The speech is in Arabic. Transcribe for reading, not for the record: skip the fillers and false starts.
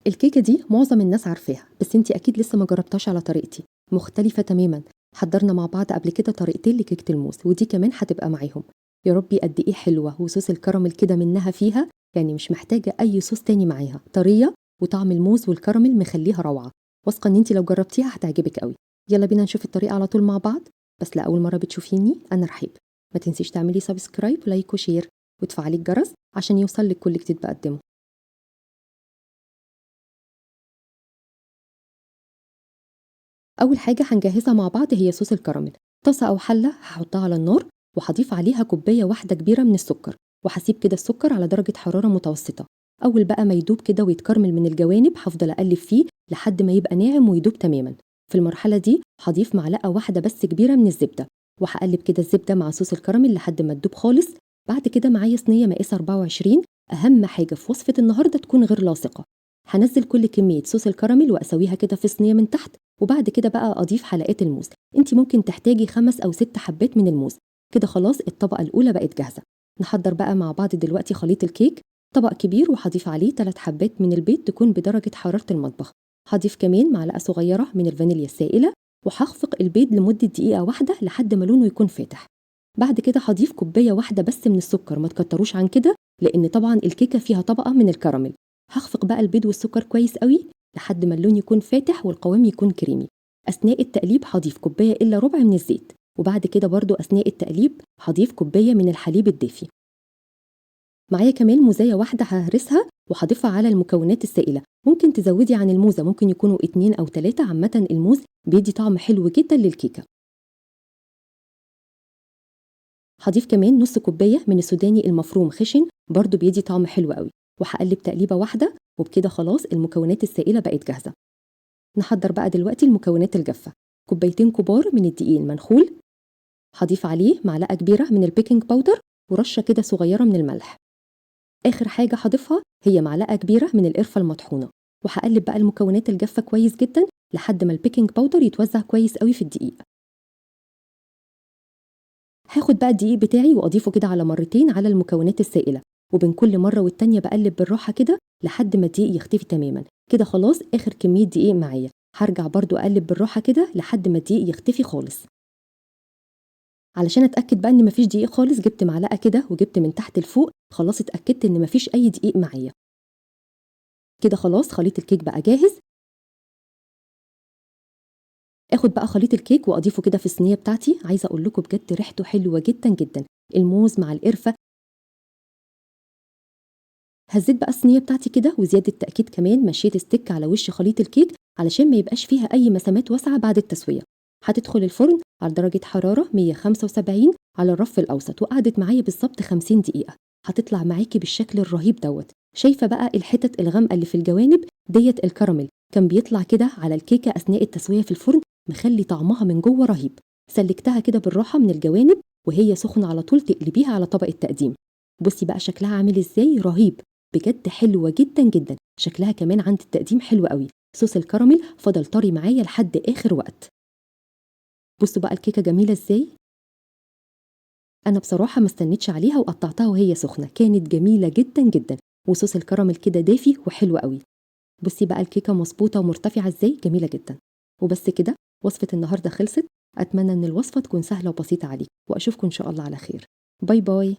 الكيكة دي معظم الناس عارفاها، بس انتي اكيد لسه ما جربتهاش على طريقتي، مختلفة تماما. حضرنا مع بعض قبل كده طريقتين لكيكة الموز، ودي كمان هتبقى معاهم. يا ربي قد ايه حلوة، وصوص الكراميل كده منها فيها، يعني مش محتاجة اي صوص تاني معاها، طرية وطعم الموز والكراميل مخليها روعة. واثقة ان انتي لو جربتيها هتعجبك قوي. يلا بينا نشوف الطريقة على طول مع بعض. بس لأول مرة بتشوفيني أنا رحيب. ما تنسيش تعملي سبسكرايب ولايك وشير وتفعلي الجرس عشان يوصلك كل جديد بقدمه. أول حاجة هنجهزها مع بعض هي صوص الكراميل. طاسة أو حلة هحطها على النار، وهضيف عليها كوباية واحدة كبيرة من السكر، وهسيب كده السكر على درجة حرارة متوسطة. أول بقى ما يدوب كده ويتكرمل من الجوانب هفضل أقلب فيه لحد ما يبقى ناعم ويدوب تماما. في المرحلة دي هضيف معلقة واحدة بس كبيرة من الزبدة، وهقلب كده الزبدة مع صوص الكراميل لحد ما تدوب خالص. بعد كده معايا صينية مقاس 24. أهم حاجة في وصفة النهاردة تكون غير لاصقة. هنزل كل كمية صوص الكراميل وأسويها كده في صينية من تحت، وبعد كده بقى أضيف حلقات الموز. انت ممكن تحتاجي 5 أو 6 حبات من الموز. كده خلاص الطبقة الأولى بقت جاهزة. نحضر بقى مع بعض دلوقتي خليط الكيك. طبق كبير وهضيف عليه 3 حبات من البيض تكون بدرجة حرارة المطبخ. هضيف كمان معلقة صغيرة من الفانيليا السائلة، وهخفق البيض لمدة دقيقة واحدة لحد ما لونه يكون فاتح. بعد كده هضيف كوباية واحدة بس من السكر، ما تكتروش عن كده لأن طبعا الكيكة فيها طبقة من الكراميل. هخفق بقى البيض والسكر كويس قوي لحد ما اللون يكون فاتح والقوام يكون كريمي. أثناء التقليب هضيف كوباية إلا ربع من الزيت، وبعد كده برضو أثناء التقليب هضيف كوباية من الحليب الدافي. معايا كمان موزاية واحدة ههرسها وهضيفها على المكونات السائلة. ممكن تزودي عن الموزة، ممكن يكونوا 2 أو 3. عامة الموز بيدي طعم حلو جدا للكيكة. هضيف كمان نص كوباية من السوداني المفروم خشن، برضو بيدي طعم حلو قوي. وهقلب تقليبة واحدة، وبكده خلاص المكونات السائلة بقت جاهزة. نحضر بقى دلوقتي المكونات الجافة. كوبايتين كبار من الدقيق المنخول، هضيف عليه معلقة كبيرة من البيكنج باودر ورشة كده صغيرة من الملح. آخر حاجة هضيفها هي معلقة كبيرة من القرفة المطحونة. وهقلب بقى المكونات الجافة كويس جدا لحد ما البيكنج باودر يتوزع كويس قوي في الدقيق. هاخد بقى الدقيق بتاعي واضيفه كده على مرتين على المكونات السائلة، وبين كل مرة والتانية بقلب بالراحة كده لحد ما الدقيق يختفي تماما. كده خلاص آخر كمية دقيق معايا. هرجع برضو أقلب بالراحة كده لحد ما الدقيق يختفي خالص. علشان اتاكد بقى ان مفيش دقيق خالص جبت معلقه كده وجبت من تحت لفوق، خلاص اتاكدت ان مفيش اي دقيق معايا. كده خلاص خليط الكيك بقى جاهز. اخد بقى خليط الكيك واضيفه كده في الصينيه بتاعتي. عايزه اقول لكم بجد ريحته حلوه جدا جدا، الموز مع القرفه. هزيت بقى الصينيه بتاعتي كده، وزياده تاكيد كمان مشيت ستيك على وش خليط الكيك علشان ما يبقاش فيها اي مسامات واسعه بعد التسويه. هتدخل الفرن على درجه حراره 175 على الرف الاوسط، وقعدت معايا بالظبط 50 دقيقه. هتطلع معاكي بالشكل الرهيب دوت. شايفه بقى الحتت الغامقه اللي في الجوانب ديت الكراميل كان بيطلع كده على الكيكه اثناء التسويه في الفرن، مخلي طعمها من جوه رهيب. سلكتها كده بالراحه من الجوانب وهي سخنه على طول تقلبيها على طبق التقديم. بصي بقى شكلها عامل ازاي، رهيب بجد، حلوه جدا جدا. شكلها كمان عند التقديم حلو قوي. صوص الكراميل فضل طري معايا لحد اخر وقت. بصوا بقى الكيكه جميله ازاي. انا بصراحه ما استنيتش عليها وقطعتها وهي سخنه، كانت جميله جدا جدا. وصوص الكراميل كده دافي وحلو قوي. بصي بقى الكيكه مظبوطه ومرتفعه ازاي، جميله جدا. وبس كده وصفه النهارده خلصت. اتمنى ان الوصفه تكون سهله وبسيطه عليك، واشوفكم ان شاء الله على خير. باي باي.